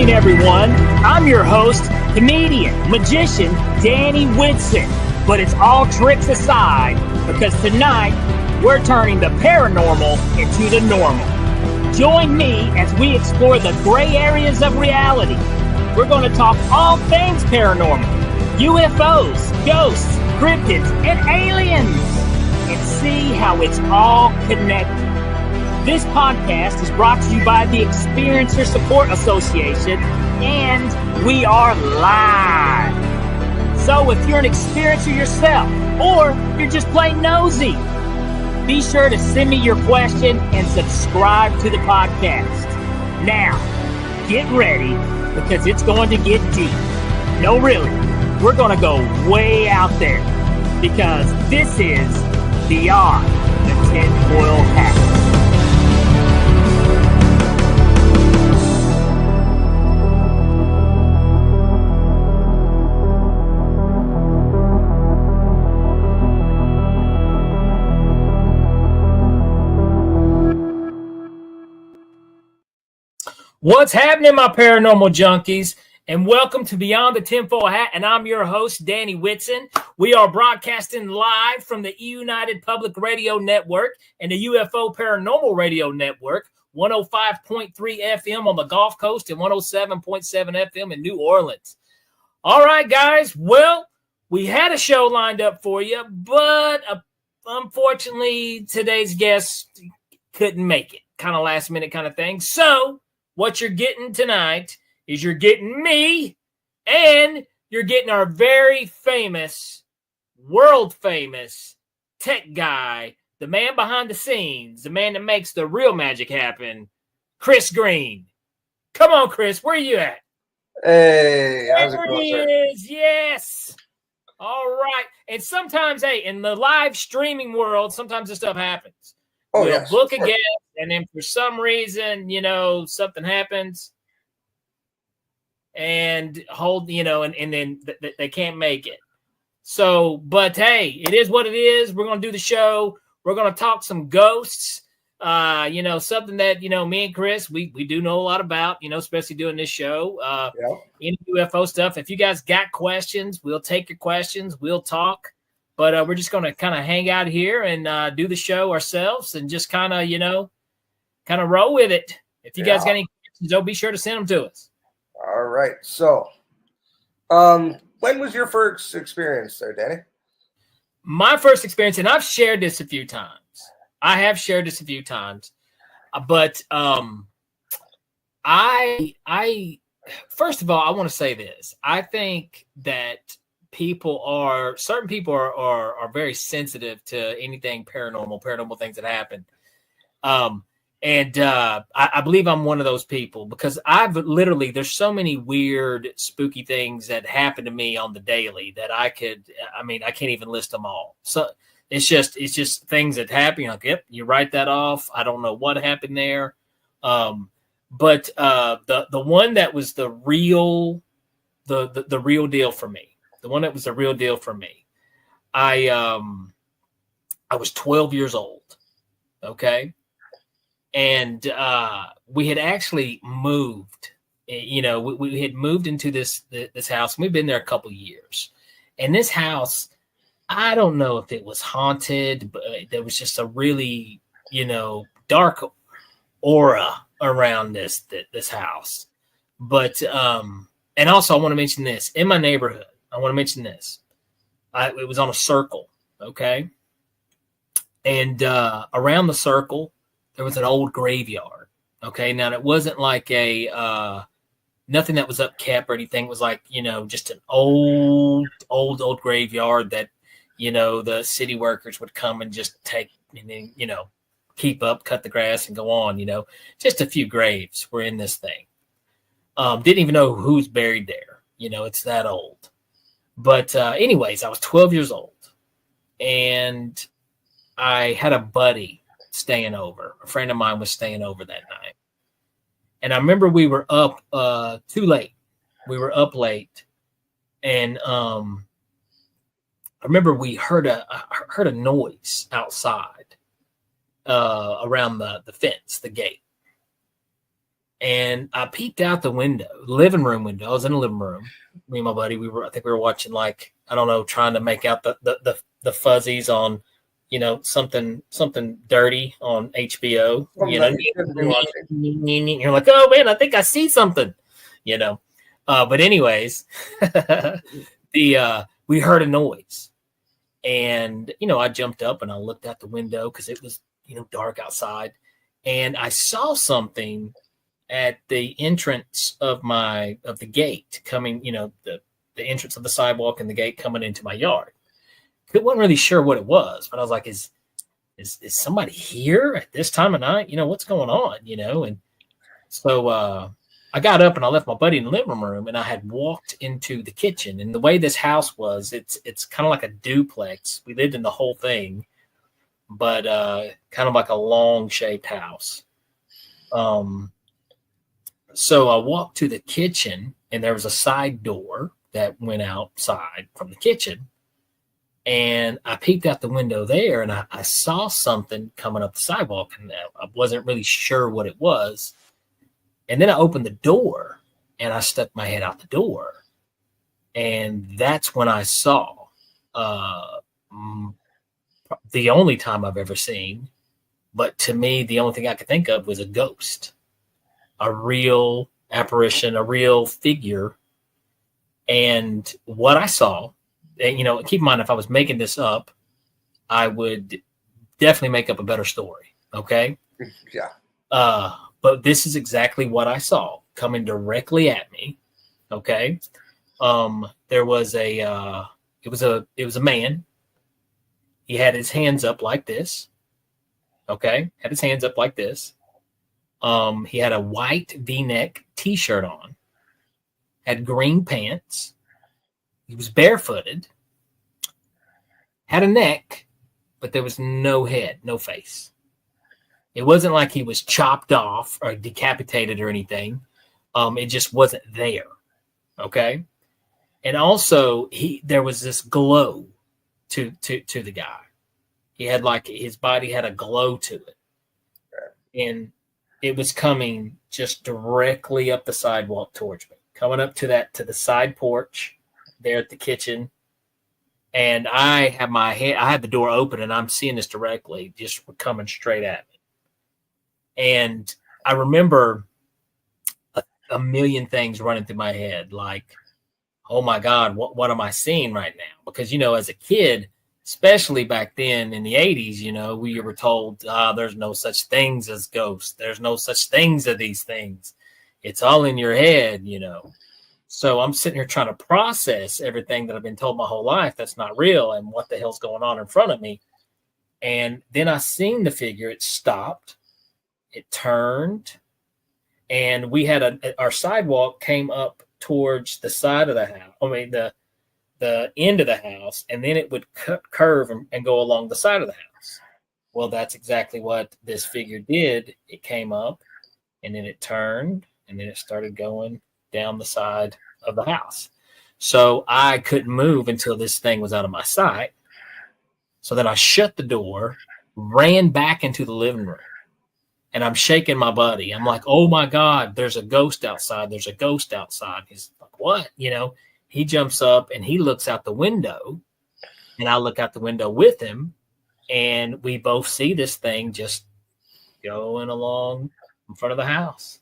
evening, everyone. I'm your host, comedian, magician, Danny Whitson. But it's all tricks aside, because tonight we're turning the paranormal into the normal. Join me as we explore the gray areas of reality. We're going to talk all things paranormal, UFOs, ghosts, cryptids, and aliens, and see how it's all connected. This podcast is brought to you by the Experiencer Support Association, and we are live. So if you're an experiencer yourself, or you're just plain nosy, be sure to send me your question and subscribe to the podcast. Now, get ready, because it's going to get deep. No, really, we're going to go way out there, because this is Beyond the Tinfoil Hat. What's happening, my paranormal junkies? And welcome to Beyond the Tinfoil Hat, and I'm your host, Danny Whitson. We are broadcasting live from the United Public Radio Network and the UFO Paranormal Radio Network, 105.3 FM on the Gulf Coast and 107.7 FM in New Orleans. All right, guys. Well, we had a show lined up for you, but unfortunately, today's guest couldn't make it. Kind of last minute kind of thing. So what you're getting tonight is you're getting me, and you're getting our very famous, world famous tech guy, the man behind the scenes, the man that makes the real magic happen, Chris Green. Come on, Chris, where are you at? Hey, how's it There going, he sir? is, yes. All right. And sometimes, hey, in the live streaming world, sometimes this stuff happens. Oh, We'll yes, book a of course. guest, and then for some reason, something happens, and and then they can't make it. So, but hey, it is what it is. We're gonna do the show. We're gonna talk some ghosts. Something that me and Chris we do know a lot about. Especially doing this show. Any UFO stuff. If you guys got questions, we'll take your questions. We'll talk. But we're just going to kind of hang out here and do the show ourselves and just kind of roll with it. If you guys got any questions, don't be sure to send them to us. All right. So, when was your first experience there, Danny? My first experience, and I've shared this a few times. But I first of all, I want to say this. I think that certain people are very sensitive to anything paranormal things that happen. I believe I'm one of those people, because there's so many weird, spooky things that happen to me on the daily that I can't even list them all. So it's just things that happen. You're like, yep, you write that off. I don't know what happened there. But the one that was the real deal for me. The one that was the real deal for me. I was 12 years old. Okay. And we had actually moved. We had moved into this house. We've been there a couple years. And this house, I don't know if it was haunted, but there was just a really, dark aura around this house. But and also I want to mention this. In my neighborhood, I want to mention this. It was on a circle, okay? And around the circle, there was an old graveyard, okay? Now, it wasn't like nothing that was upkept or anything. It was like, just an old graveyard that, the city workers would come and just take, and then, keep up, cut the grass, and go on, Just a few graves were in this thing. Didn't even know who's buried there. It's that old. But anyways, I was 12 years old, and I had a buddy staying over. A friend of mine was staying over that night. And I remember we were up too late. We were up late, and I remember we heard a noise outside around the fence, the gate. And I peeked out the window, living room window. I was in the living room. Me and my buddy, I think we were watching, like, I don't know, trying to make out the fuzzies on, something dirty on HBO. You're like, oh man, I think I see something, But anyways, we heard a noise, and I jumped up and I looked out the window because it was dark outside, and I saw something at the entrance of the gate coming, the entrance of the sidewalk and the gate coming into my yard. I wasn't really sure what it was, but I was like, is somebody here at this time of night? What's going on? And so I got up and I left my buddy in the living room, and I had walked into the kitchen. And the way this house was, it's kind of like a duplex. We lived in the whole thing, but kind of like a long shaped house. So I walked to the kitchen, and there was a side door that went outside from the kitchen. And I peeked out the window there, and I saw something coming up the sidewalk, and I wasn't really sure what it was. And then I opened the door, and I stuck my head out the door. And that's when I saw the only time I've ever seen, but to me, the only thing I could think of was a ghost. A real apparition, a real figure. And what I saw, and keep in mind, if I was making this up, I would definitely make up a better story. Okay. Yeah. But this is exactly what I saw coming directly at me. Okay. There was it was a man. He had his hands up like this. Okay. Had his hands up like this. He had a white V-neck t-shirt on, had green pants. He was barefooted, had a neck, but there was no head, no face. It wasn't like he was chopped off or decapitated or anything. It just wasn't there. Okay. And also there was this glow to the guy. He had, like, his body had a glow to it. And it was coming just directly up the sidewalk towards me, coming up to the side porch there at the kitchen. And I had the door open, and I'm seeing this directly, just coming straight at me. And I remember a million things running through my head, like, oh my God, what am I seeing right now? Because, as a kid, especially back then in the 80s, we were told, there's no such things as ghosts. There's no such things as these things. It's all in your head, So I'm sitting here trying to process everything that I've been told my whole life that's not real, and what the hell's going on in front of me. And then I seen the figure. It stopped. It turned. And we had our sidewalk came up towards the side of the house. I mean, the end of the house, and then it would curve and go along the side of the house. Well, that's exactly what this figure did. It came up, and then it turned, and then it started going down the side of the house. So I couldn't move until this thing was out of my sight. So then I shut the door, ran back into the living room, and I'm shaking my buddy. I'm like, oh my God, there's a ghost outside. There's a ghost outside. He's like, what? He jumps up and he looks out the window, and I look out the window with him, and we both see this thing just going along in front of the house,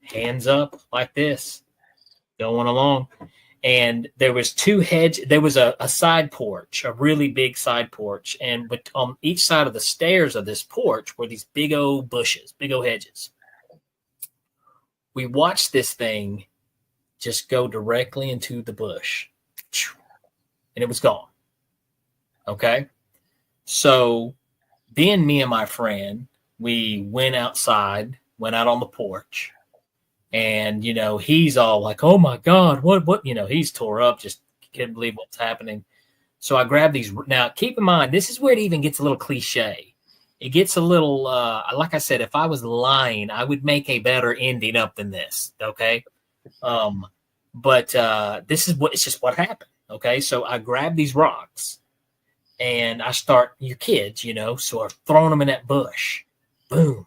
hands up like this, going along. And there was there was a side porch, a really big side porch. And on each side of the stairs of this porch were these big old bushes, big old hedges. We watched this thing just go directly into the bush, and it was gone. Okay. So then me and my friend, we went outside, went out on the porch, and, he's all like, oh my God, what, he's tore up, just can't believe what's happening. So I grabbed these. Now, keep in mind, this is where it even gets a little cliche. It gets a little, like I said, if I was lying, I would make a better ending up than this. Okay. But this is it's just what happened. Okay. So I grabbed these rocks, and I start, your kids, so I'm throwing them in that bush. Boom,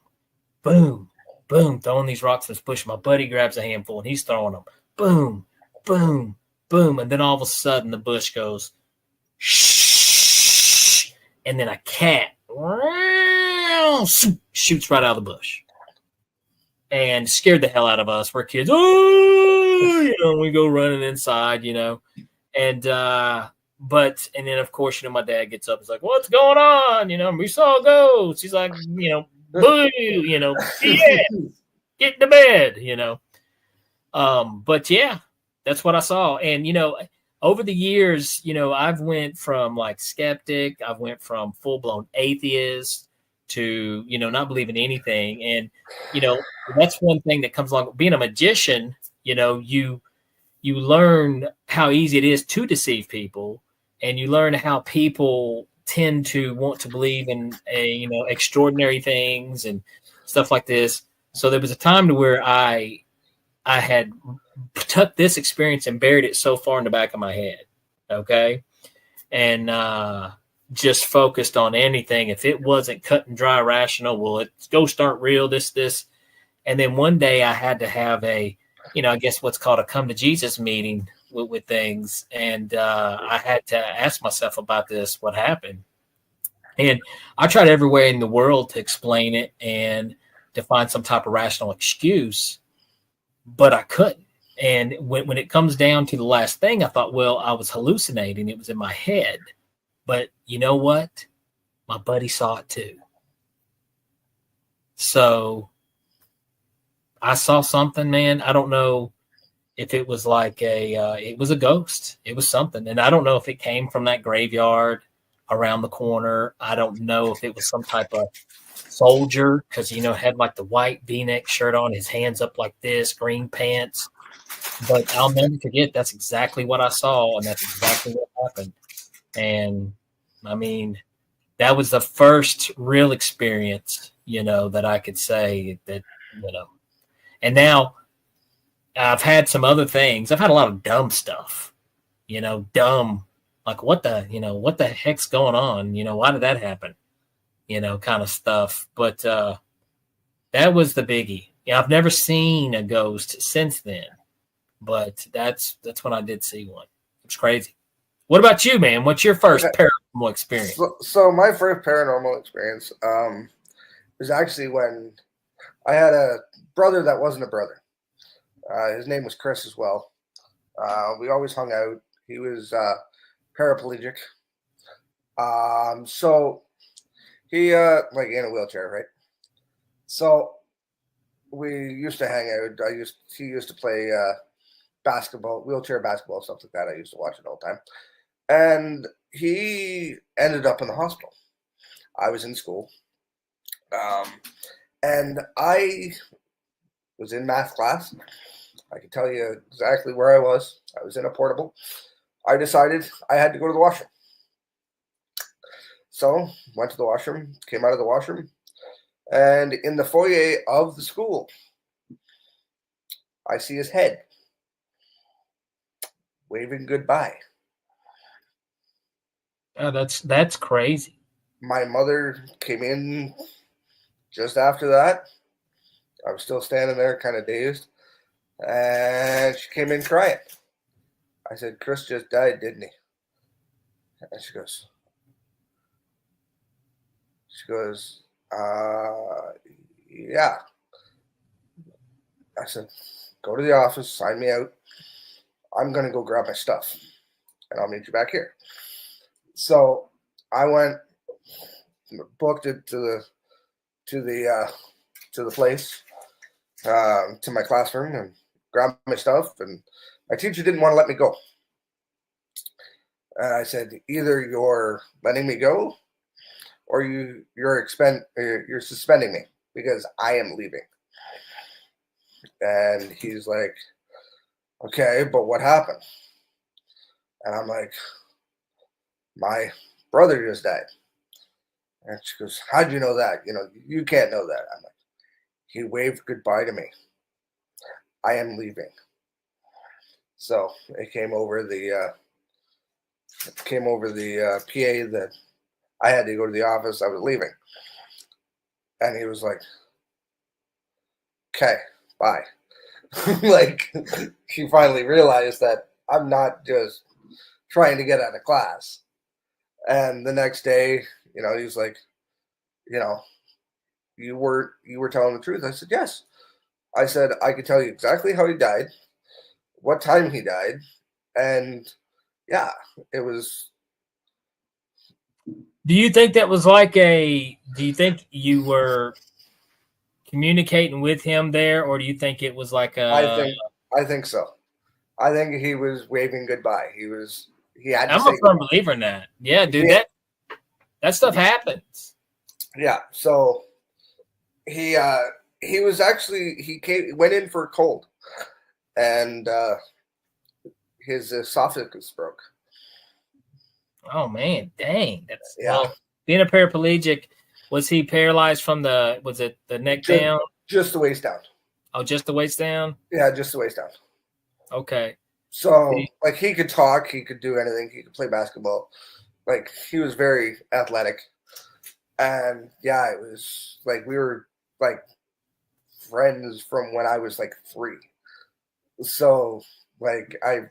boom, boom, throwing these rocks in this bush. My buddy grabs a handful and he's throwing them. Boom, boom, boom. And then all of a sudden the bush goes, shh. And then a cat shoots right out of the bush and scared the hell out of us. We're kids. Oh, we go running inside, and and then of course, my dad gets up. He's like, "What's going on? We saw a ghost." He's like, "Boo!" Yeah, get to bed. But yeah, that's what I saw. And over the years, I've went from like skeptic, I've went from full blown atheist to not believing anything. And that's one thing that comes along being a magician. You learn how easy it is to deceive people, and you learn how people tend to want to believe in extraordinary things and stuff like this. So there was a time to where I had took this experience and buried it so far in the back of my head, okay, and just focused on anything. If it wasn't cut and dry rational, well, it's ghosts aren't real, this. And then one day I had to have I guess what's called a come to Jesus meeting with things. And I had to ask myself about this, what happened. And I tried everywhere in the world to explain it and to find some type of rational excuse, but I couldn't. And when it comes down to the last thing, I thought, well, I was hallucinating. It was in my head. But you know what? My buddy saw it too. So I saw something, man. I don't know if it was like it was a ghost. It was something. And I don't know if it came from that graveyard around the corner. I don't know if it was some type of soldier because, had like the white V-neck shirt on, his hands up like this, green pants. But I'll never forget, that's exactly what I saw, and that's exactly what happened. And, I mean, that was the first real experience, that I could say that, And now I've had some other things. I've had a lot of dumb stuff, dumb, like what the heck's going on? Why did that happen? Kind of stuff. But that was the biggie. I've never seen a ghost since then. But that's when I did see one. It's crazy. What about you, man? What's your first paranormal experience? So my first paranormal experience was actually when I had a brother that wasn't a brother. His name was Chris as well. We always hung out. He was paraplegic. So he like in a wheelchair, right? So we used to hang out. He used to play basketball, wheelchair basketball, stuff like that. I used to watch it all the time. And he ended up in the hospital. I was in school. And I was in math class. I can tell you exactly where I was. I was in a portable. I decided I had to go to the washroom. So went to the washroom, came out of the washroom, and in the foyer of the school, I see his head waving goodbye. Oh, that's crazy. My mother came in just after that. I was still standing there kind of dazed. And she came in crying. I said, Chris just died, didn't he? And she goes, yeah. I said, go to the office, sign me out. I'm going to go grab my stuff, and I'll meet you back here. So I went, booked it to the place, to my classroom, and grabbed my stuff. And my teacher didn't want to let me go. And I said, either you're letting me go, or you're suspending me because I am leaving. And he's like, okay, but what happened? And I'm like, my brother just died. And she goes, how'd you know that? You can't know that. I'm like, he waved goodbye to me. I am leaving. So it came over the PA that I had to go to the office. I was leaving. And he was like, okay, bye. Like, she finally realized that I'm not just trying to get out of class. And the next day, he was like, you know, you were telling the truth. I said, yes. I said, I could tell you exactly how he died, what time he died, and yeah, it was. Do you think that was like do you think you were communicating with him there, or do you think it was like I a? think so. I think he was waving goodbye. He had to I'm a say firm believer in that. Yeah, dude, goodbye. that stuff happens. Yeah. So he was actually went in for a cold, and his esophagus broke. Oh man, dang. That's Yeah. well, being a paraplegic, was he paralyzed from was it the neck down? Just the waist down. Oh, just the waist down? Yeah, just the waist down. Okay. So like he could talk, he could do anything, he could play basketball. Like he was very athletic. And yeah, it was like we were like friends from when I was like 3. So like I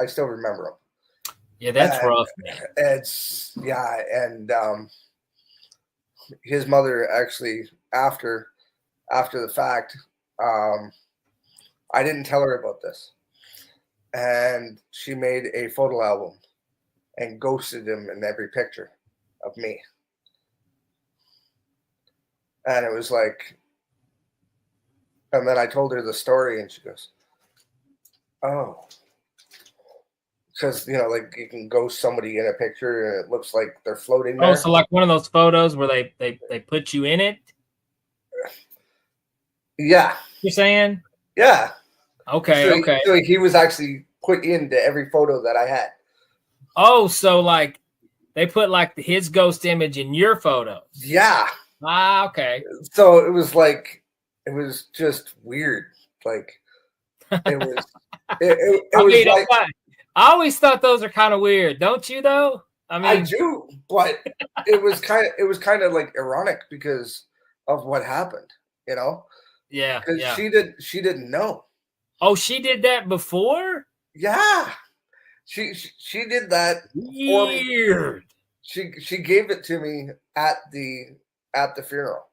still remember him. Yeah, that's rough, man. It's and his mother actually after the fact, I didn't tell her about this, and she made a photo album and ghosted him in every picture of me, and it was like, and then I told her the story, and she goes, "Oh." Because like you can ghost somebody in a picture and it looks like they're floating there. Oh, so like one of those photos where they put you in it? Yeah. You're saying? Yeah. Okay, okay. So he was actually put into every photo that I had. Oh, so like they put like his ghost image in your photos. Yeah. Ah, okay. So it was just weird. Like it was it I was mean, like I always thought those are kind of weird, don't you though? I mean, I do, but it was kind of like ironic because of what happened, Yeah, because yeah. she didn't know. Oh, she did that before? Yeah. She did that for me. Weird. She gave it to me at the funeral.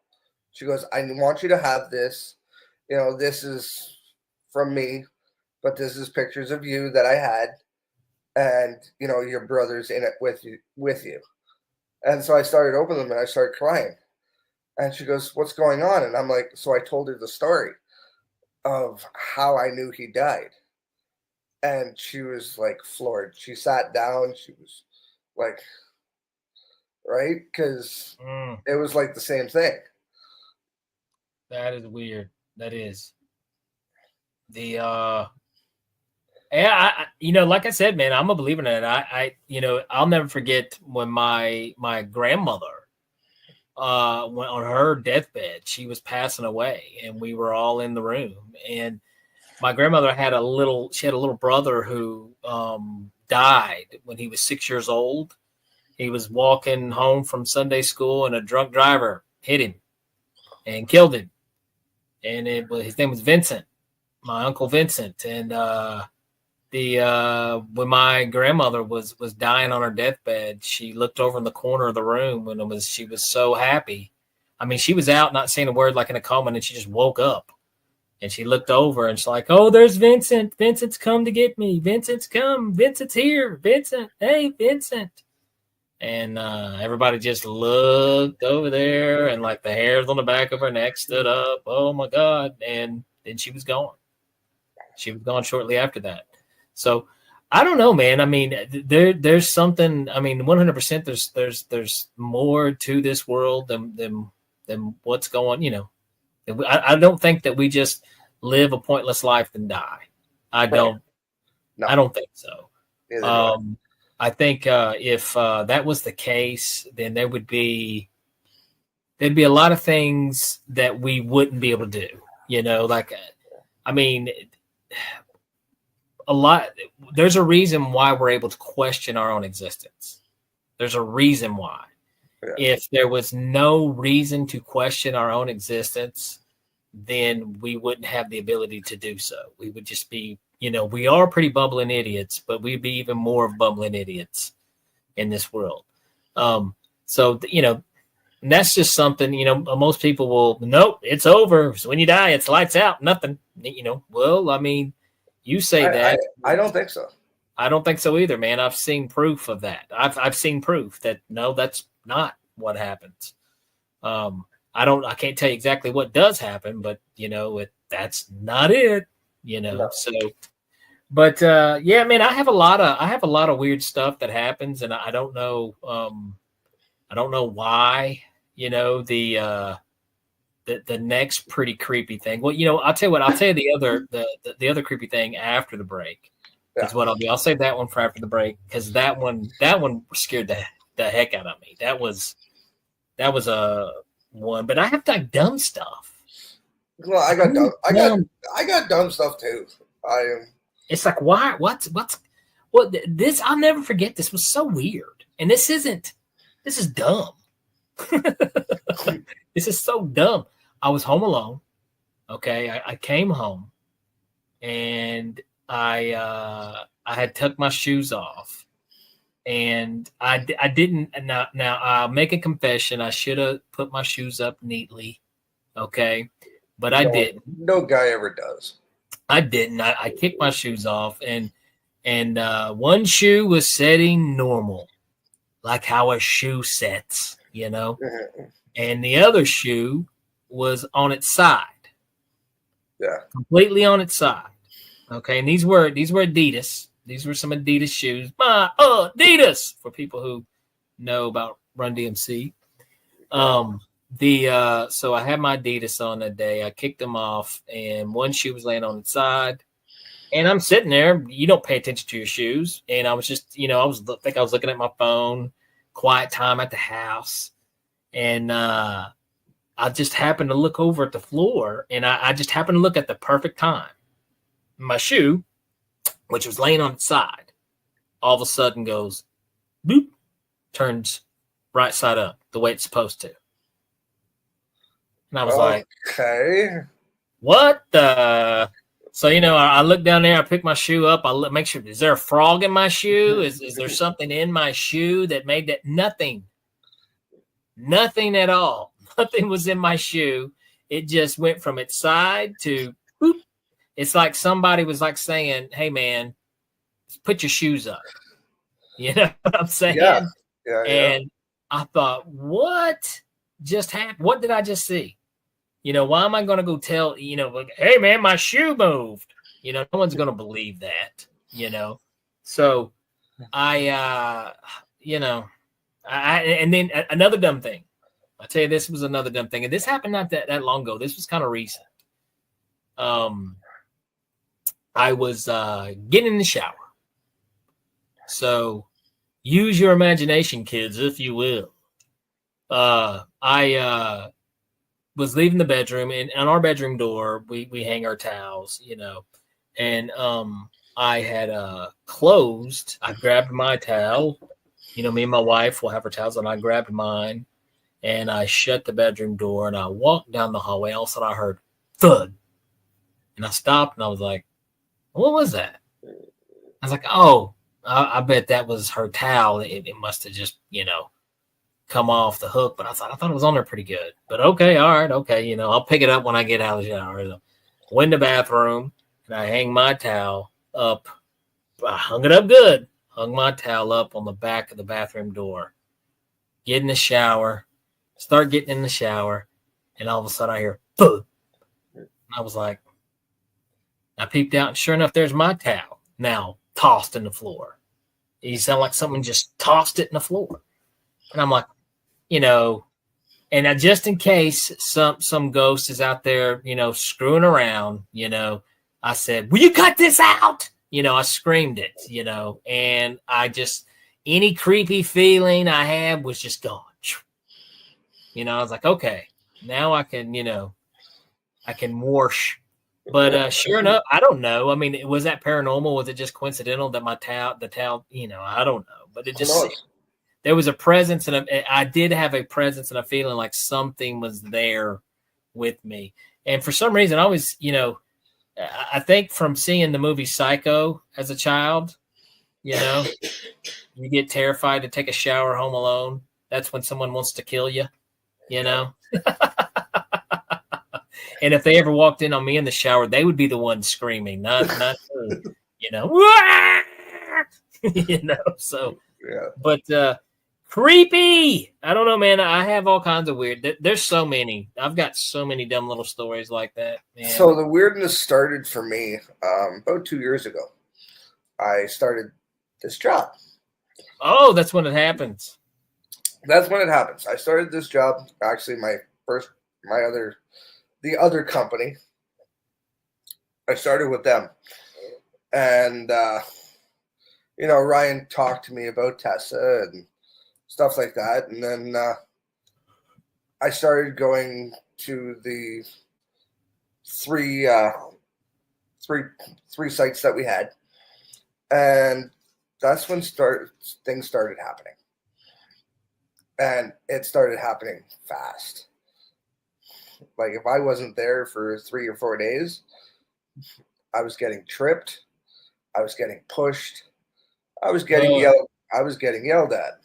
She goes, I want you to have this. This is from me, but this is pictures of you that I had, and your brother's in it with you. And so I started opening them and I started crying. And she goes, "What's going on?" And I'm like, so I told her the story of how I knew he died. And she was like floored. She sat down. She was like, right? Because it was like the same thing. That is weird. That is. Yeah, like I said, man, I'm a believer in it. I'll never forget when my grandmother, went on her deathbed. She was passing away, and we were all in the room. And my grandmother had a little brother who died when he was 6 years old. He was walking home from Sunday school, and a drunk driver hit him and killed him. And his name was Vincent, my uncle Vincent. And when my grandmother was dying on her deathbed, she looked over in the corner of the room and she was so happy. I mean, she was out not saying a word, like in a coma, and then she just woke up and she looked over and she's like, "Oh, there's Vincent. Vincent's come to get me. Vincent's come. Vincent's here. Vincent. Hey, Vincent." And everybody just looked over there, and like the hairs on the back of her neck stood up. Oh my God. And then she was gone. She was gone shortly after that. So I don't know, man. I mean, there's something. I mean, 100%. There's more to this world than what's going. I don't think that we just live a pointless life and die. I don't. No. I don't think so. I think if that was the case, then there'd be a lot of things that we wouldn't be able to do. Like, I mean, there's a reason why we're able to question our own existence. There's a reason why. Yeah. If there was no reason to question our own existence, then we wouldn't have the ability to do so. We would just be, we are pretty bumbling idiots, but we'd be even more of bumbling idiots in this world. So, and that's just something, most people will, nope, it's over. So when you die, it's lights out, nothing, well, I mean, you say that. I don't think so. I don't think so either, man. I've seen proof of that. I've seen proof that no, that's not what happens. I can't tell you exactly what does happen, but that's not it, No. So, but yeah, man, I have a lot of weird stuff that happens, and I don't know why, the next pretty creepy thing. Well, I'll tell you what, I'll tell you the other creepy thing after the break. Is what I'll do. I'll save that one for after the break, because that one scared the heck out of me. That was a one, but I have like dumb stuff. Well, I got dumb stuff too. It's like, why? What's this? I'll never forget. This was so weird, and this is dumb. This is so dumb. I was home alone. Okay, I came home, and I had tucked my shoes off, and I didn't. Now I'll make a confession. I should have put my shoes up neatly, okay, but I didn't. No guy ever does. I didn't. I kicked my shoes off, and one shoe was setting normal, like how a shoe sets, and the other shoe was on its side, completely on its side. Okay, and these were Adidas. These were some Adidas shoes. Adidas, for people who know about Run DMC. So I had my Adidas on that day. I kicked them off, and one shoe was laying on its side. And I'm sitting there. You don't pay attention to your shoes. And I was just, I was looking at my phone. Quiet time at the house, and I just happened to look over at the floor, and I just happened to look at the perfect time. My shoe, which was laying on its side, all of a sudden goes boop, turns right side up the way it's supposed to. And I was like, okay, what the? So, I look down there, I pick my shoe up, I make sure, is there a frog in my shoe? Is there something in my shoe that made that? Nothing at all. Nothing was in my shoe. It just went from its side to boop. It's like somebody was like saying, hey, man, put your shoes up. You know what I'm saying? Yeah. And I thought, what just happened? What did I just see? Why am I going to go tell, like, hey, man, my shoe moved? No one's going to believe that, So and then another dumb thing. I tell you, this was another dumb thing. And this happened not that long ago. This was kind of recent. I was getting in the shower. So use your imagination, kids, if you will. I was leaving the bedroom, and on our bedroom door, we hang our towels, and I had closed. I grabbed my towel. Me and my wife will have our towels, and I grabbed mine, and I shut the bedroom door, and I walked down the hallway. All of a sudden, I heard thud, and I stopped, and I was like, what was that? I was like, oh, I bet that was her towel. It must have just, come off the hook. But I thought it was on there pretty good. But okay, all right, okay, I'll pick it up when I get out of the shower. So went in the bathroom, and I hang my towel up. I hung it up good. Hung my towel up on the back of the bathroom door. Get in the shower. Start getting in the shower. And all of a sudden I hear, thud. And I was like, I peeped out, and sure enough, there's my towel now tossed in the floor. You sound like someone just tossed it in the floor. And I'm like, and I, just in case some ghost is out there, screwing around, I said, will you cut this out? I screamed it, and I just, any creepy feeling I had was just gone. I was like, okay, now I can, I can wash. But sure enough, I don't know. I mean, was that paranormal? Was it just coincidental that the towel, I don't know. But it just, there was a presence, and I did have a presence and a feeling like something was there with me. And for some reason, I always, I think from seeing the movie Psycho as a child, you get terrified to take a shower home alone. That's when someone wants to kill you, And if they ever walked in on me in the shower, they would be the one screaming, not me, So, Yeah. But creepy. I don't know, man. I have all kinds of weird. There's so many. I've got so many dumb little stories like that, man. So the weirdness started for me about 2 years ago. I started this job. Oh, that's when it happens. That's when it happens. I started this job. Actually, the other company. I started with them, and Ryan talked to me about Tessa and stuff like that, and then I started going to the three sites that we had, and that's when things started happening. And it started happening fast. Like, if I wasn't there for 3 or 4 days, I was getting tripped. I was getting pushed. I was getting yelled. I was getting yelled at.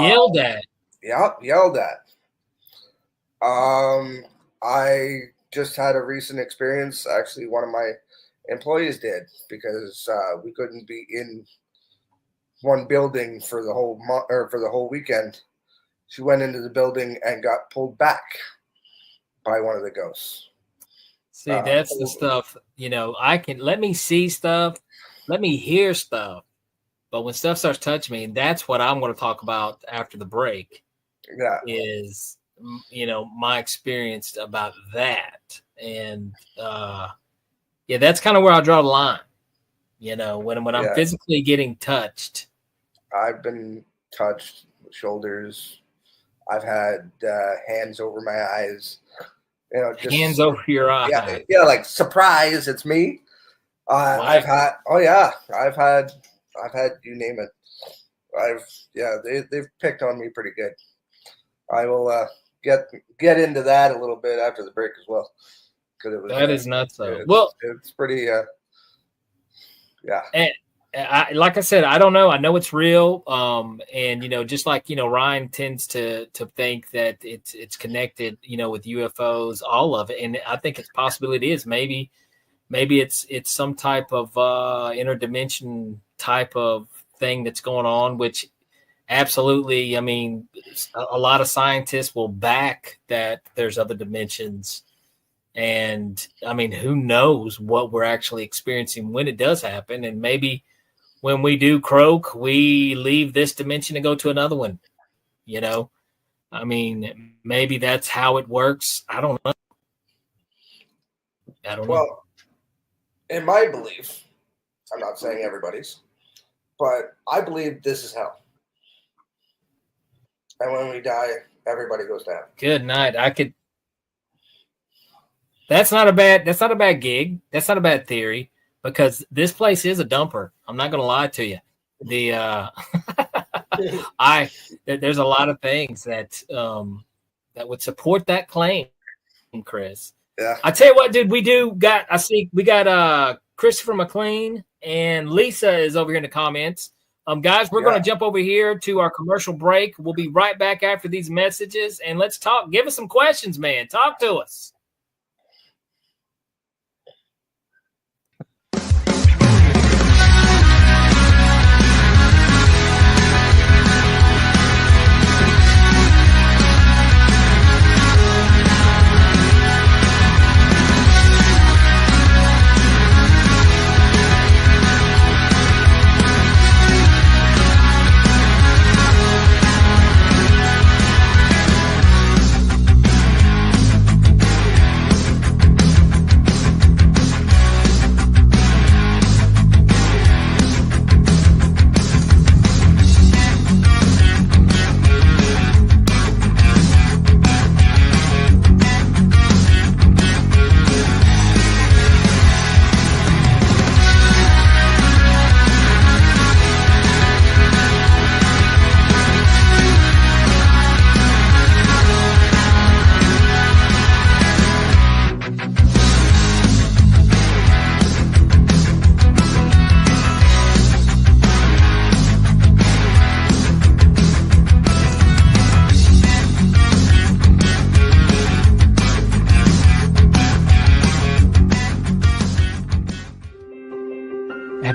Yelled at. Yeah, yelled at. I just had a recent experience. Actually, one of my employees did, because we couldn't be in one building for the whole month or for the whole weekend. She went into the building and got pulled back by one of the ghosts. See, that's the stuff, I can let me see stuff, let me hear stuff. But when stuff starts touching me, and that's what I'm going to talk about after the break, is, my experience about that. And, that's kind of where I draw the line. When I'm physically getting touched. I've been touched with shoulders. I've had hands over my eyes. Just hands over your eyes. Yeah, like, surprise, it's me. I've had you name it. They've picked on me pretty good. I will get into that a little bit after the break as well. That is nuts, though. It's pretty. Yeah. And like I said, I don't know. I know it's real. And just like Ryan tends to think that it's connected, with UFOs, all of it. And I think it's possible it is. Maybe it's some type of interdimension type of thing that's going on, which absolutely, I mean, a lot of scientists will back that there's other dimensions. And I mean, who knows what we're actually experiencing when it does happen. And maybe when we do croak, we leave this dimension and go to another one. I mean, maybe that's how it works. I don't know. Well, in my belief, I'm not saying everybody's, but I believe this is hell. And when we die, everybody goes down. Good night. That's not a bad gig. That's not a bad theory, because this place is a dumper. I'm not going to lie to you. There's a lot of things that would support that claim, Chris. Yeah. I tell you what, dude, we got Christopher McLean and Lisa is over here in the comments. Guys, we're going to jump over here to our commercial break. We'll be right back after these messages, and let's talk. Give us some questions, man. Talk to us.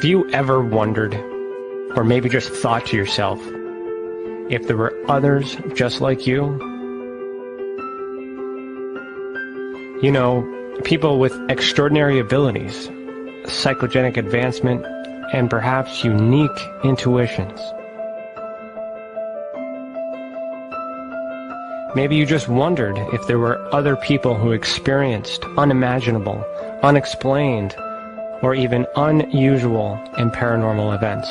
Have you ever wondered, or maybe just thought to yourself, if there were others just like you? You know, people with extraordinary abilities, psychogenic advancement, and perhaps unique intuitions. Maybe you just wondered if there were other people who experienced unimaginable, unexplained, or even unusual and paranormal events.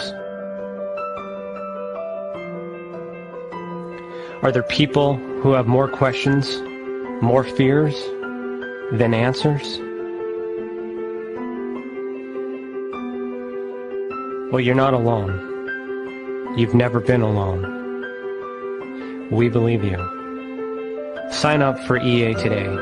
Are there people who have more questions, more fears than answers? Well, you're not alone. You've never been alone. We believe you. Sign up for EA today.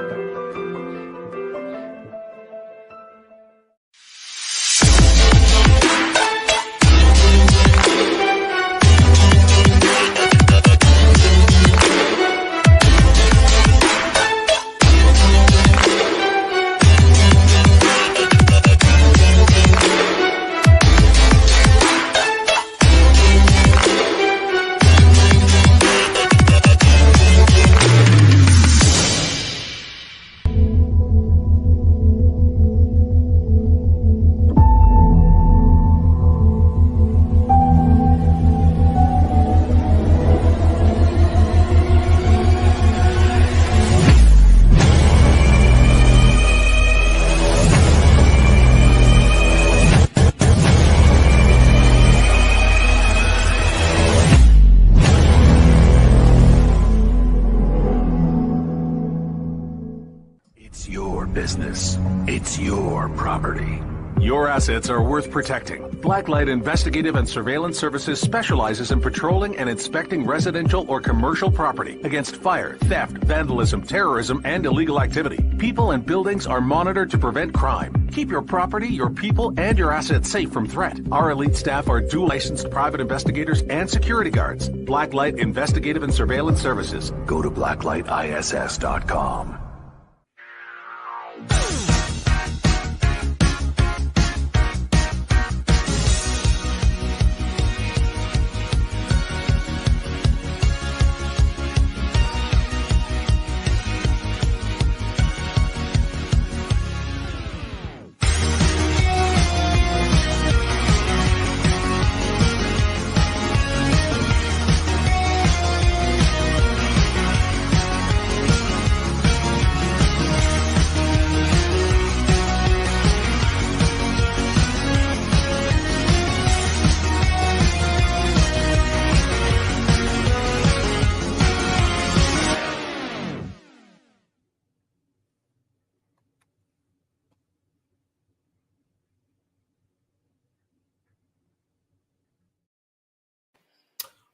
Business. It's your property. Your assets are worth protecting. Blacklight Investigative and Surveillance Services specializes in patrolling and inspecting residential or commercial property against fire, theft, vandalism, terrorism, and illegal activity. People and buildings are monitored to prevent crime. Keep your property, your people, and your assets safe from threat. Our elite staff are dual licensed private investigators and security guards. Blacklight Investigative and Surveillance Services. Go to blacklightiss.com.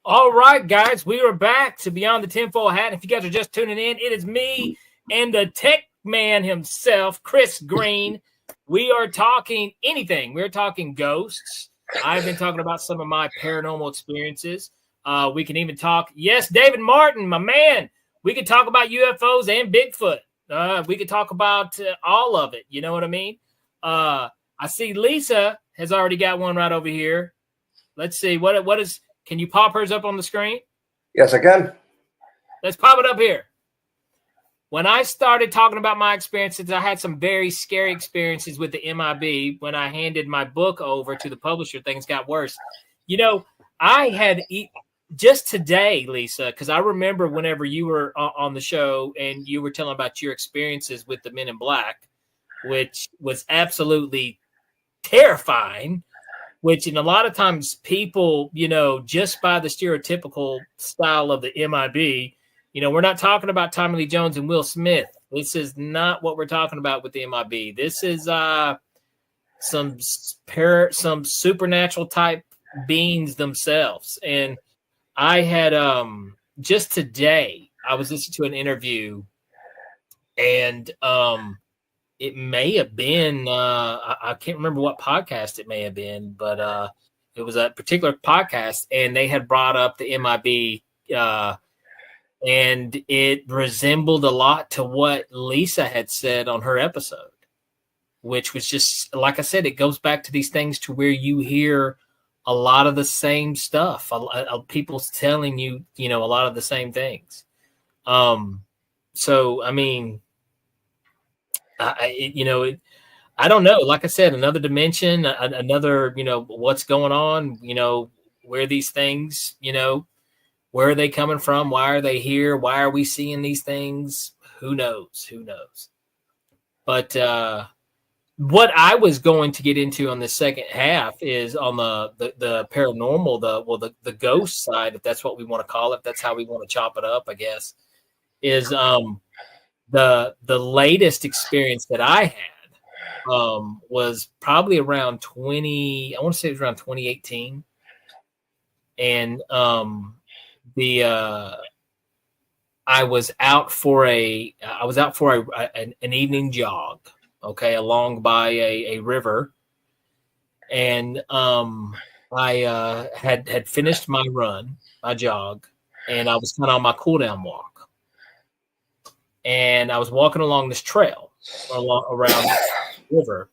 All right, guys, we are back to Beyond the Tinfoil Hat. If you guys are just tuning in, it is me and the tech man himself, Chris Green. We are talking anything. We're talking ghosts. I've been talking about some of my paranormal experiences. We can even talk, yes, David Martin, my man. We could talk about UFOs and Bigfoot. We could talk about all of it. You know what I mean? I see Lisa has already got one right over here. Let's see. What is... Can you pop hers up on the screen? Yes, I can. Let's pop it up here. When I started talking about my experiences, I had some very scary experiences with the MIB. When I handed my book over to the publisher, things got worse. You know, I had just today, Lisa, because I remember whenever you were on the show and you were telling about your experiences with the Men in Black, which was absolutely terrifying. Which, in a lot of times, people, you know, just by the stereotypical style of the MIB, you know, we're not talking about Tommy Lee Jones and Will Smith. This is not what we're talking about with the MIB. This is some supernatural type beings themselves. And I had just today, I was listening to an interview, and it may have been, I can't remember what podcast it may have been, but it was a particular podcast, and they had brought up the MIB, and it resembled a lot to what Lisa had said on her episode, which was just, like I said, it goes back to these things to where you hear a lot of the same stuff. People telling you, a lot of the same things. So, I mean, I don't know. Like I said, another dimension, another, what's going on, where these things, where are they coming from? Why are they here? Why are we seeing these things? Who knows? Who knows? But what I was going to get into on the second half is on the paranormal, the ghost side, if that's what we want to call it, if that's how we want to chop it up, I guess, is the latest experience that I had was probably around 2018. And I was out for an evening jog, okay, along by a river, and I had finished my jog, and I was kind of on my cool down walk, and I was walking along this trail around the river,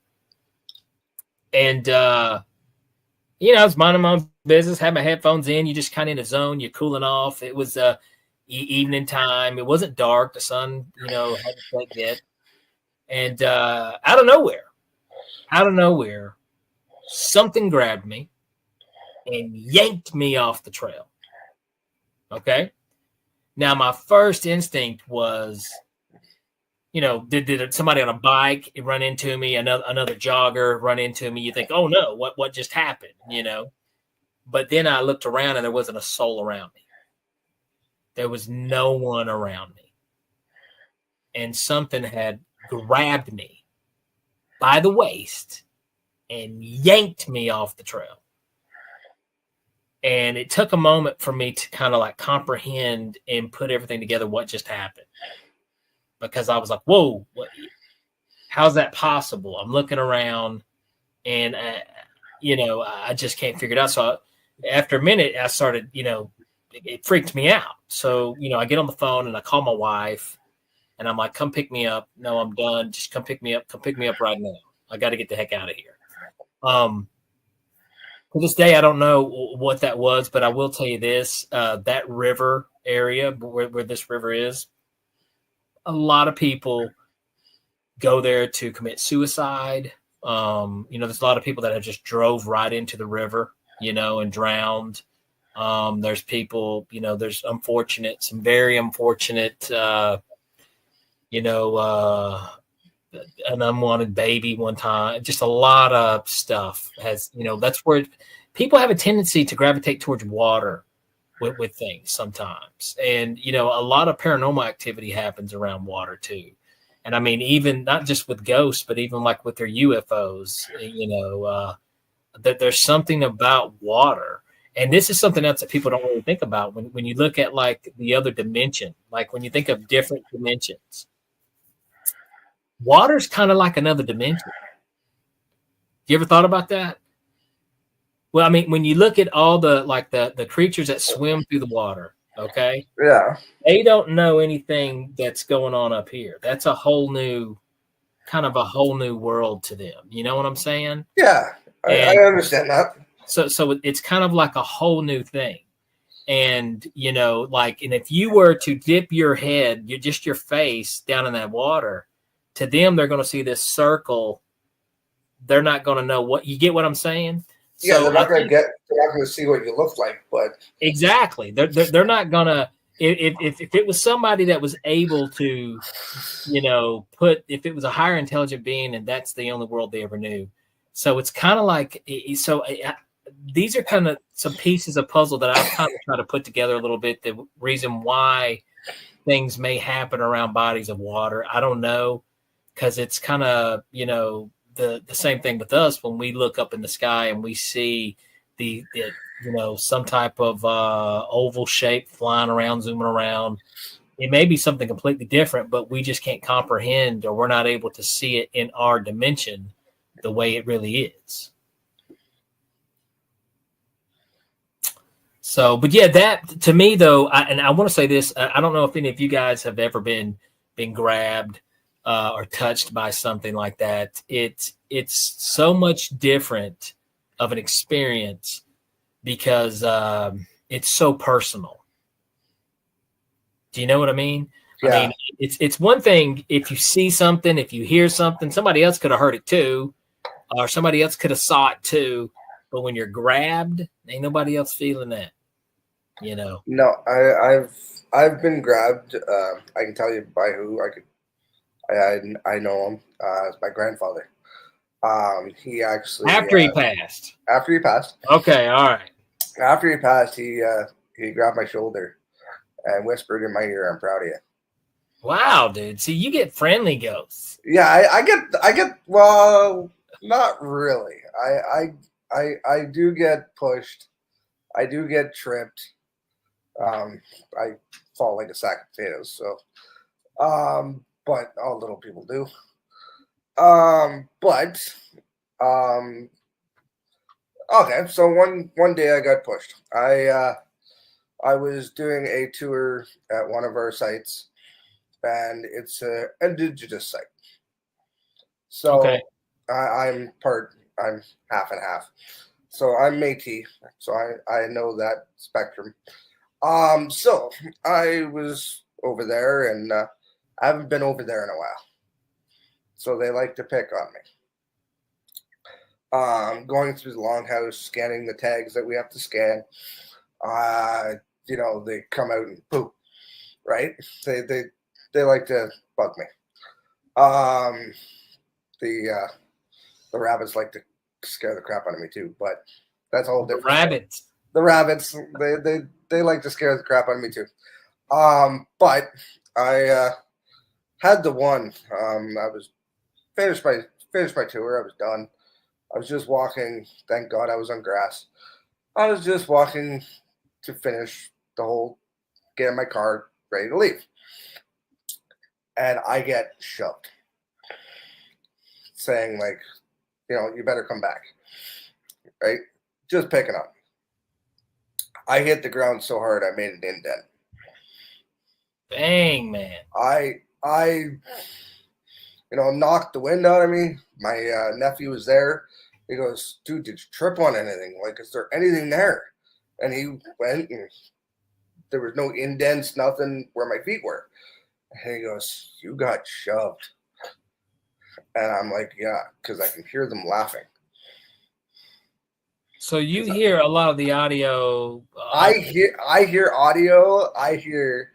and I was minding my own business, had my headphones in. You just kind of in a zone, you're cooling off. It was evening time. It wasn't dark. The sun, hadn't set yet. And out of nowhere, something grabbed me and yanked me off the trail. Okay. Now, my first instinct was, did somebody on a bike run into me? Another jogger run into me? You think, oh no, what just happened? But then I looked around and there wasn't a soul around me. There was no one around me. And something had grabbed me by the waist and yanked me off the trail. And it took a moment for me to kind of like comprehend and put everything together what just happened. Because I was like, whoa, how's that possible? I'm looking around and, I just can't figure it out. So after a minute, I started, it freaked me out. So, I get on the phone and I call my wife and I'm like, come pick me up. No, I'm done. Just come pick me up. Come pick me up right now. I got to get the heck out of here. To this day, I don't know what that was, but I will tell you this, that river area where this river is, a lot of people go there to commit suicide. There's a lot of people that have just drove right into the river, and drowned. There's people, there's some very unfortunate, an unwanted baby one time. Just a lot of stuff has, that's where people have a tendency to gravitate towards water with things sometimes. And, a lot of paranormal activity happens around water too. And I mean, even not just with ghosts, but even like with their UFOs, that there's something about water. And this is something else that people don't really think about when you look at like the other dimension, like when you think of different dimensions, water's kind of like another dimension. You ever thought about that? Well, I mean, when you look at all the creatures that swim through the water, okay? Yeah. They don't know anything that's going on up here. That's a whole new world to them. You know what I'm saying? Yeah, I understand that. So it's kind of like a whole new thing. And, and if you were to dip your head, just your face down in that water, to them, they're going to see this circle. They're not going to know what you get what I'm saying? Yeah, so they're not going to see what you look like, but exactly. They're not going to, if it was somebody that was able to, if it was a higher intelligent being and that's the only world they ever knew. So it's kind of like, these are kind of some pieces of puzzle that I've kind of tried to put together a little bit. The reason why things may happen around bodies of water, I don't know, because it's kind of, the same thing with us when we look up in the sky and we see the some type of oval shape flying around, zooming around. It may be something completely different, but we just can't comprehend, or we're not able to see it in our dimension the way it really is. So, but yeah, that to me though, I want to say this. I don't know if any of you guys have ever been grabbed. or touched by something like that, it's so much different of an experience because it's so personal. Do you know what I mean? Yeah. I mean, it's one thing if you see something, if you hear something, somebody else could have heard it too, or somebody else could have saw it too. But when you're grabbed, ain't nobody else feeling that. You know. No, I've been grabbed. I can tell you by who. I know him. It's my grandfather. He actually After he passed. After he passed. Okay, all right. After he passed, he grabbed my shoulder and whispered in my ear, "I'm proud of you." Wow, dude. See, you get friendly ghosts. Yeah, I get. Well, not really. I do get pushed. I do get tripped. I fall like a sack of potatoes. So, but all little people do. But okay. So one day I got pushed. I was doing a tour at one of our sites, and it's an indigenous site. So Okay. I'm half and half. So I'm Métis. So I know that spectrum. So I was over there, and I haven't been over there in a while. So they like to pick on me. Going through the longhouse, scanning the tags that we have to scan. They come out and poop, right? They like to bug me. The rabbits like to scare the crap out of me too, but that's a whole different. Rabbits. The rabbits, they like to scare the crap out of me too. But I had the one. I was finished my tour. I was done. I was just walking. Thank God I was on grass. I was just walking to finish the whole, get in my car, ready to leave. And I get shoved, saying like, you better come back, right? Just picking up. I hit the ground so hard I made an indent. Dang, man. I knocked the wind out of me. My nephew was there. He goes, "Dude, did you trip on anything? Like, is there anything there?" And he went, and there was no indents, nothing where my feet were. And he goes, "You got shoved." And I'm like, "Yeah," because I can hear them laughing. So you hear a lot of the audio. I hear audio. I hear,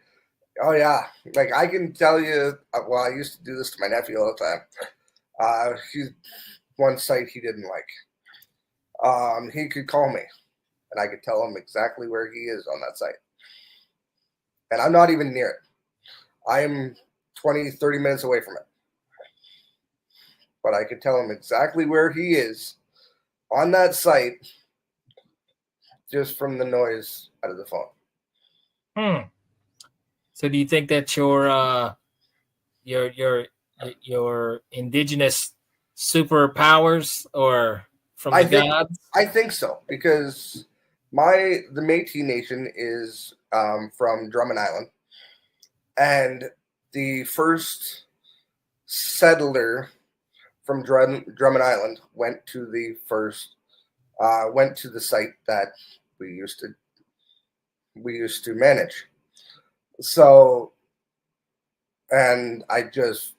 oh yeah, like I can tell you. Well, I used to do this to my nephew all the time. He's one site he didn't like. He could call me, and I could tell him exactly where he is on that site. And I'm not even near it. I am 20, 30 minutes away from it. But I could tell him exactly where he is on that site just from the noise out of the phone. So do you think that your indigenous superpowers or from the gods? I think so, because the Métis Nation is from Drummond Island, and the first settler from Drummond Island went to the site that we used to manage. So, and I just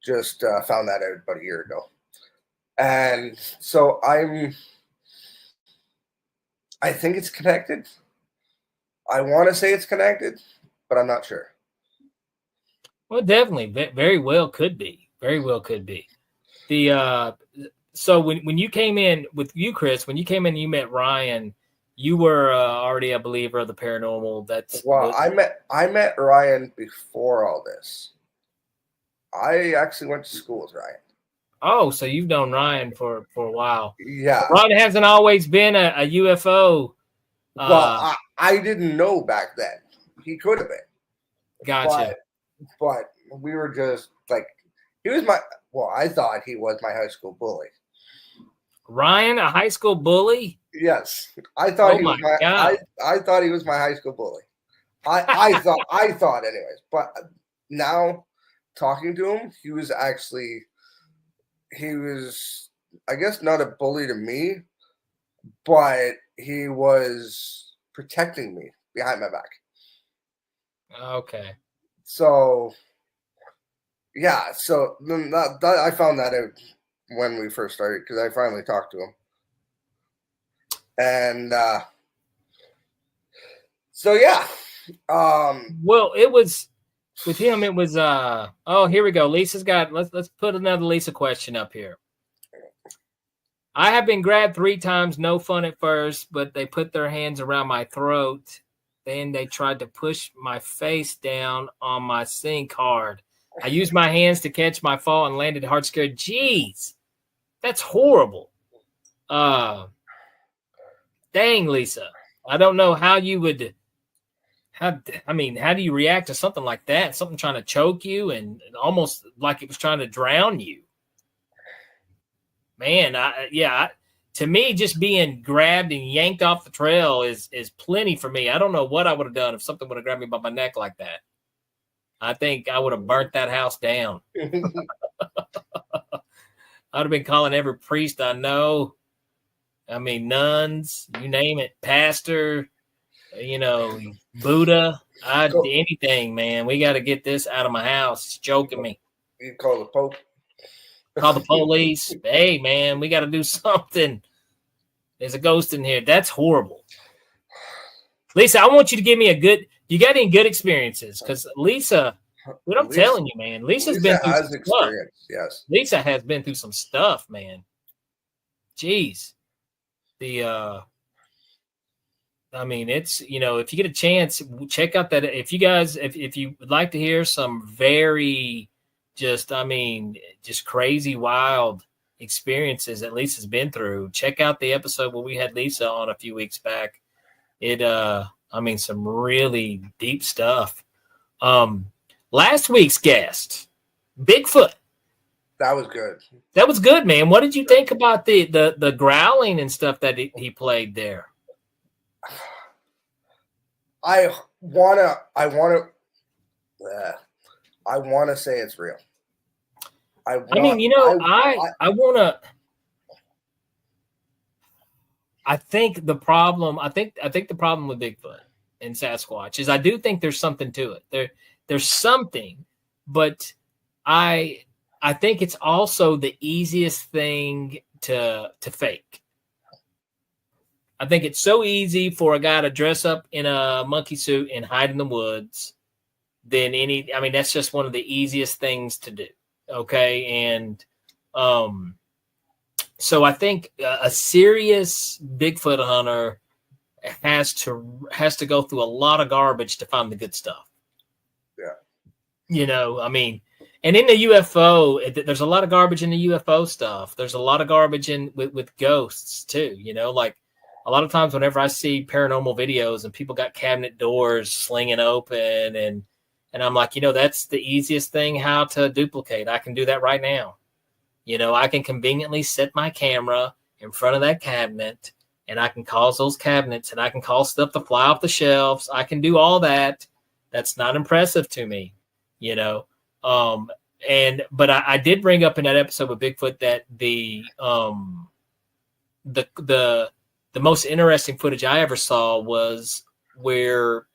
found that out about a year ago. And so I think it's connected. I want to say it's connected, but I'm not sure. Well, definitely, very well could be. Very well could be. So when you came in with you, Chris, when you came in, and you met Ryan. You were already a believer of the paranormal. I met Ryan before all this. I actually went to school with Ryan. Oh, so you've known Ryan for a while. Yeah. So Ryan hasn't always been a UFO. Well, I didn't know back then. He could have been. Gotcha. But we were just like, I thought he was my high school bully. Ryan, a high school bully? Yes, I thought he was I thought he was my high school bully. I thought anyways. But now talking to him, he was, I guess, not a bully to me, but he was protecting me behind my back. Okay. So, yeah. So I found that out when we first started, because I finally talked to him. And so, yeah. Well, it was with him. It was oh, here we go. Lisa's got. Let's put another Lisa question up here. I have been grabbed 3 times. No fun at first, but they put their hands around my throat. Then they tried to push my face down on my sink hard. I used my hands to catch my fall and landed hard scared. Jeez, that's horrible. Dang, Lisa. I don't know how you would. How do you react to something like that? Something trying to choke you and almost like it was trying to drown you. Man, to me, just being grabbed and yanked off the trail is plenty for me. I don't know what I would have done if something would have grabbed me by my neck like that. I think I would have burnt that house down. I'd have been calling every priest I know. I mean, nuns, you name it, pastor, Buddha, anything, man. We got to get this out of my house. It's choking me. You call the Pope. Call the police. Hey, man, we got to do something. There's a ghost in here. That's horrible. Lisa, I want you to give me you got any good experiences? Because Lisa, what I'm telling you, man, Lisa's been through some experience. Stuff. Yes. Lisa has been through some stuff, man. Jeez. It's, if you get a chance, check out that. If you guys, if you would like to hear some very just crazy, wild experiences that Lisa's been through, check out the episode where we had Lisa on a few weeks back. Some really deep stuff. Last week's guest, Bigfoot. That was good. That was good, man. What did you think about the growling and stuff that he played there? I wanna say it's real. I think the problem with Bigfoot and Sasquatch is I do think there's something to it. There's something, but I think it's also the easiest thing to fake. I think it's so easy for a guy to dress up in a monkey suit and hide in the woods that's just one of the easiest things to do. Okay. And, so I think a serious Bigfoot hunter has to go through a lot of garbage to find the good stuff. Yeah. And in the UFO, there's a lot of garbage in the UFO stuff. There's a lot of garbage with ghosts too, like a lot of times whenever I see paranormal videos and people got cabinet doors slinging open and I'm like, that's the easiest thing how to duplicate. I can do that right now. I can conveniently set my camera in front of that cabinet and I can cause those cabinets and I can cause stuff to fly off the shelves. I can do all that. That's not impressive to me, but I did bring up in that episode with Bigfoot that the most interesting footage I ever saw was where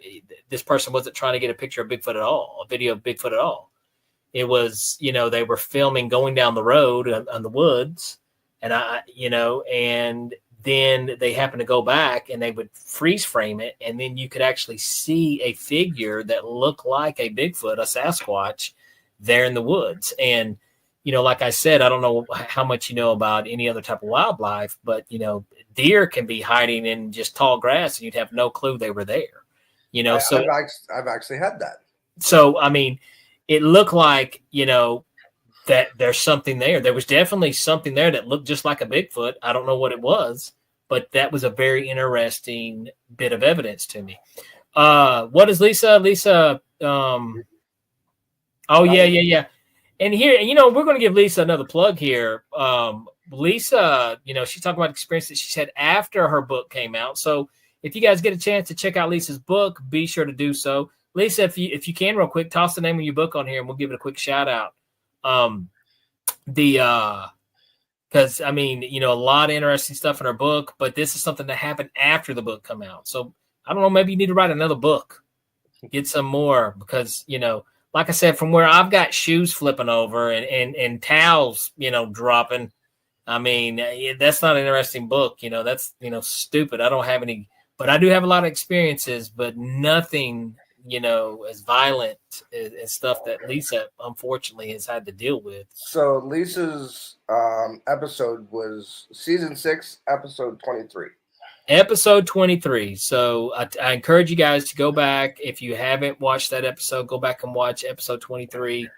this person wasn't trying to get a picture of Bigfoot at all, a video of Bigfoot at all. It was, they were filming going down the road on the woods and and then they happened to go back and they would freeze frame it. And then you could actually see a figure that looked like a Bigfoot, a Sasquatch there in the woods. And, like I said, I don't know how much you know about any other type of wildlife, but, deer can be hiding in just tall grass and you'd have no clue they were there, So I've actually had that. So, it looked like, that there's something there. There was definitely something there that looked just like a Bigfoot. I don't know what it was, but that was a very interesting bit of evidence to me. What is Lisa? Oh, yeah. And here, we're going to give Lisa another plug here. Lisa, she's talking about experiences she had after her book came out. So if you guys get a chance to check out Lisa's book, be sure to do so. Lisa, if you can real quick, toss the name of your book on here and we'll give it a quick shout out. Because I mean, a lot of interesting stuff in her book, but this is something that happened after the book come out. So I don't know, maybe you need to write another book, get some more, because like I said, from where I've got shoes flipping over and towels, dropping. I mean, that's not an interesting book. That's stupid. I don't have any, but I do have a lot of experiences, but nothing as violent as stuff that Lisa unfortunately has had to deal with. So Lisa's episode was season 6, episode 23. Episode 23. So I encourage you guys to go back. If you haven't watched that episode, go back and watch episode 23.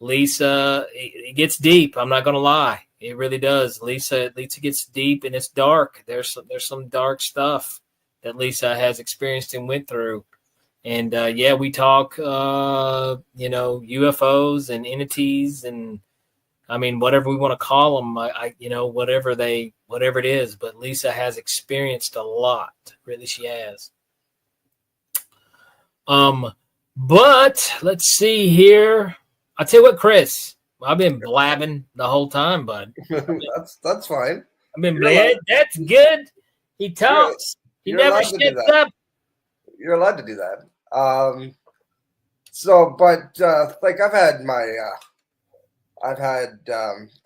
Lisa, it gets deep. I'm not going to lie. It really does. Lisa gets deep and it's dark. There's some dark stuff that Lisa has experienced and went through. And we talk, UFOs and entities, and I mean, whatever we want to call them, whatever it is. But Lisa has experienced a lot. Really, she has. But let's see here. I'll tell you what, Chris, I've been blabbing the whole time, bud. That's fine. I've been blabbing. That's good. He talks. He never shuts up. You're allowed to do that. I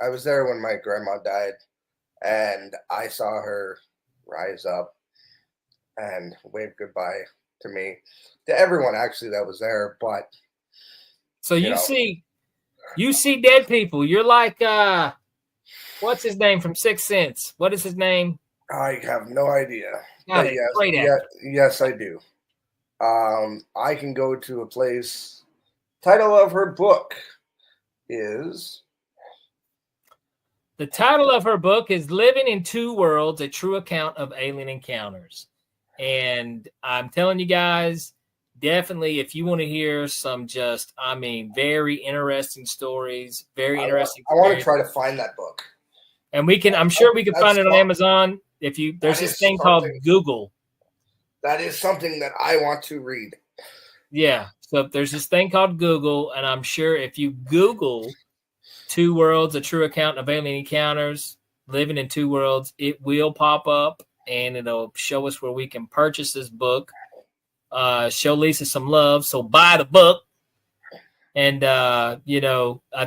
was there when my grandma died, and I saw her rise up and wave goodbye to me, to everyone actually that was there. But so you see dead people. You're like, what's his name from Sixth Sense? What is his name? I have no idea. Yes, I do. I can go to a place. Title of her book is. The title of her book is Living in Two Worlds, A True Account of Alien Encounters. And I'm telling you guys, definitely, if you want to hear some very interesting stories, interesting. I want to try to find that book. And I'm sure we can find it on Amazon. There's this thing called Google. That is something that I want to read. Yeah. So there's this thing called Google, and I'm sure if you Google Two Worlds, A True Account of Alien Encounters, Living in Two Worlds, it will pop up and it'll show us where we can purchase this book. Show Lisa some love. So buy the book. And, I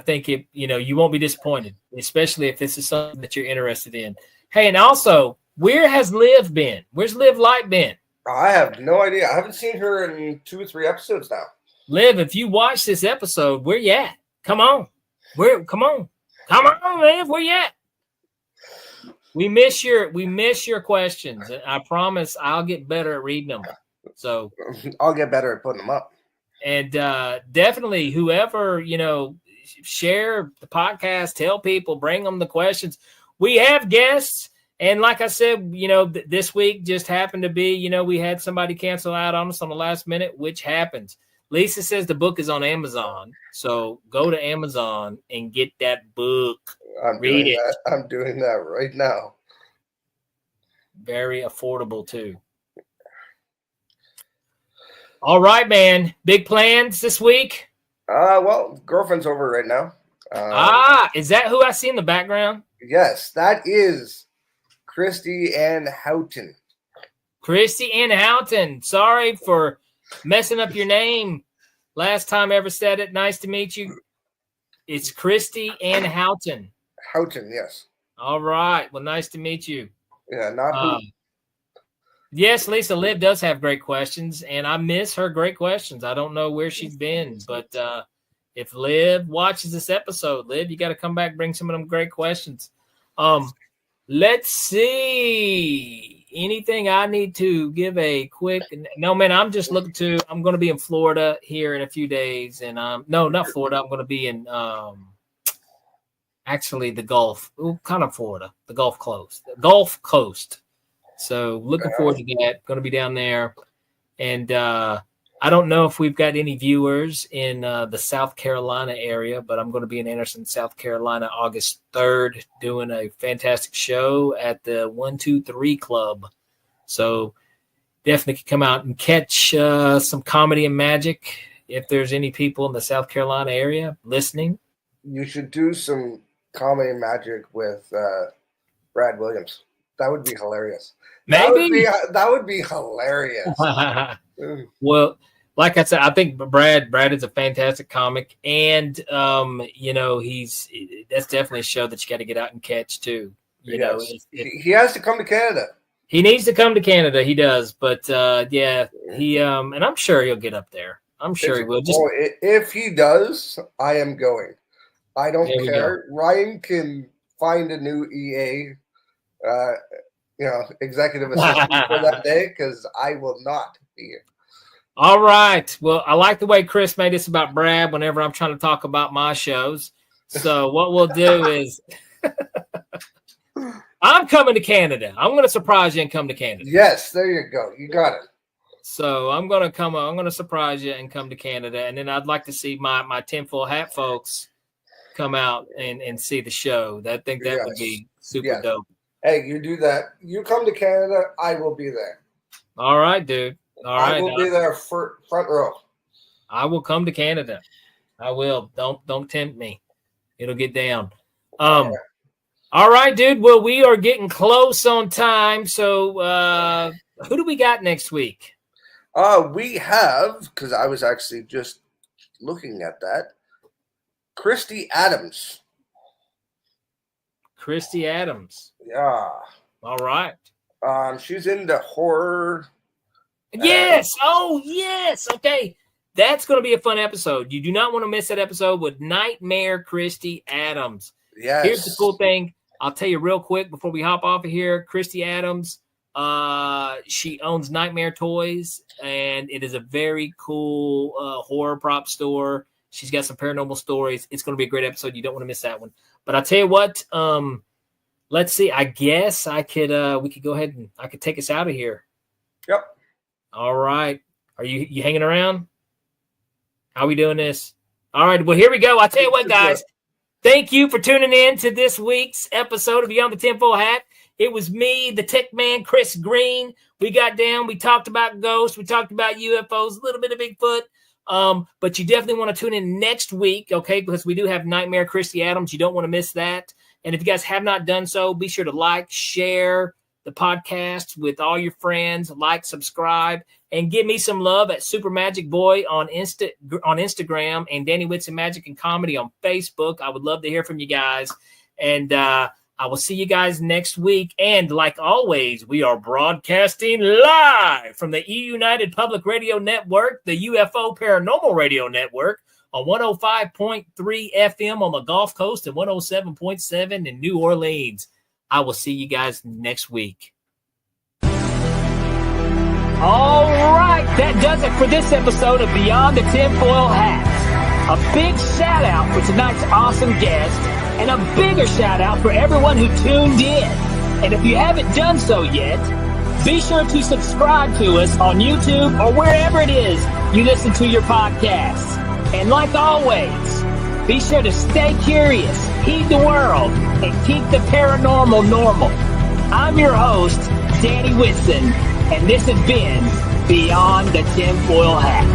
think you won't be disappointed, especially if this is something that you're interested in. Hey, and also, where has Liv been? Where's Liv Light been? I have no idea. I haven't seen her in 2 or 3 episodes now. Liv, if you watch this episode, where you at? Come on. Come on, Liv, where you at? We miss your questions. And I promise I'll get better at reading them. So I'll get better at putting them up. And definitely whoever, share the podcast, tell people, bring them the questions. We have guests. And like I said, this week just happened to be, we had somebody cancel out on us on the last minute, which happens. Lisa says the book is on Amazon. So go to Amazon and get that book. Read it. I'm doing that right now. Very affordable too. All right, man. Big plans this week? Well, girlfriend's over right now. Is that who I see in the background? Yes, that is Christy Ann Houghton. Christy Ann Houghton. Sorry for messing up your name. Last time I ever said it. Nice to meet you. It's Christy Ann Houghton. Houghton, yes. All right. Well, nice to meet you. Yeah, not who. Yes, Lisa, Liv does have great questions, and I miss her great questions. I don't know where she's been, but if Liv watches this episode, Liv, you got to come back, bring some of them great questions. Let's see. Anything I need to give a quick? No, man, I'm just I'm going to be in Florida here in a few days, and no, not Florida. I'm going to be in actually the Gulf, kind of Florida, the Gulf Coast. So looking forward to that. Going to be down there. And I don't know if we've got any viewers in the South Carolina area, but I'm going to be in Anderson, South Carolina, August 3rd, doing a fantastic show at the 123 Club. So definitely could come out and catch some comedy and magic. If there's any people in the South Carolina area listening, you should do some comedy and magic with Brad Williams. That would be hilarious. Maybe that would be hilarious. Well, like I said, I think Brad is a fantastic comic, and that's definitely a show that you got to get out and catch too. You know, he has to come to Canada. He needs to come to Canada. He does, but he and I'm sure he'll get up there. I'm sure he will. If he does, I am going. I don't care. Ryan can find a new EA, executive assistant for that day, because I will not be here. All right. Well, I like the way Chris made this about Brad whenever I'm trying to talk about my shows. So what we'll do is I'm coming to Canada. I'm going to surprise you and come to Canada. Yes, there you go. You got it. So I'm going to surprise you and come to Canada. And then I'd like to see my tinfoil hat folks come out and see the show. I think that would be super dope. Hey, you do that. You come to Canada, I will be there. All right, dude. All right. I will be there front row. I will come to Canada. I will. Don't tempt me. It'll get down. All right, dude. Well, we are getting close on time. So who do we got next week? We have, because I was actually just looking at that, Christy Adams. Christy Adams. Yeah. All right. She's into horror. Yes. Oh, yes. Okay. That's going to be a fun episode. You do not want to miss that episode with Nightmare Christy Adams. Yes. Here's the cool thing. I'll tell you real quick before we hop off of here. Christy Adams, she owns Nightmare Toys, and it is a very cool horror prop store. She's got some paranormal stories. It's going to be a great episode. You don't want to miss that one. But I'll tell you what, let's see. I guess we could go ahead and I could take us out of here. Yep. All right. Are you hanging around? How are we doing this? All right. Well, here we go. I'll tell you what, guys. Thank you for tuning in to this week's episode of Beyond the Tinfoil Hat. It was me, the tech man, Chris Green. We got down. We talked about ghosts. We talked about UFOs, a little bit of Bigfoot. But you definitely want to tune in next week, okay? Because we do have Nightmare Christy Adams. You don't want to miss that. And if you guys have not done so, be sure to like, share the podcast with all your friends, like, subscribe, and give me some love at Super Magic Boy on Instagram and Danny Whitson Magic and Comedy on Facebook. I would love to hear from you guys. And I will see you guys next week. And like always, we are broadcasting live from the E-United Public Radio Network, the UFO Paranormal Radio Network, on 105.3 FM on the Gulf Coast and 107.7 in New Orleans. I will see you guys next week. All right, that does it for this episode of Beyond the Tinfoil Hat. A big shout out for tonight's awesome guest, and a bigger shout out for everyone who tuned in. And if you haven't done so yet, be sure to subscribe to us on YouTube or wherever it is you listen to your podcasts. And like always, be sure to stay curious, heed the world, and keep the paranormal normal. I'm your host, Danny Whitson, and this has been Beyond the Tinfoil Hat.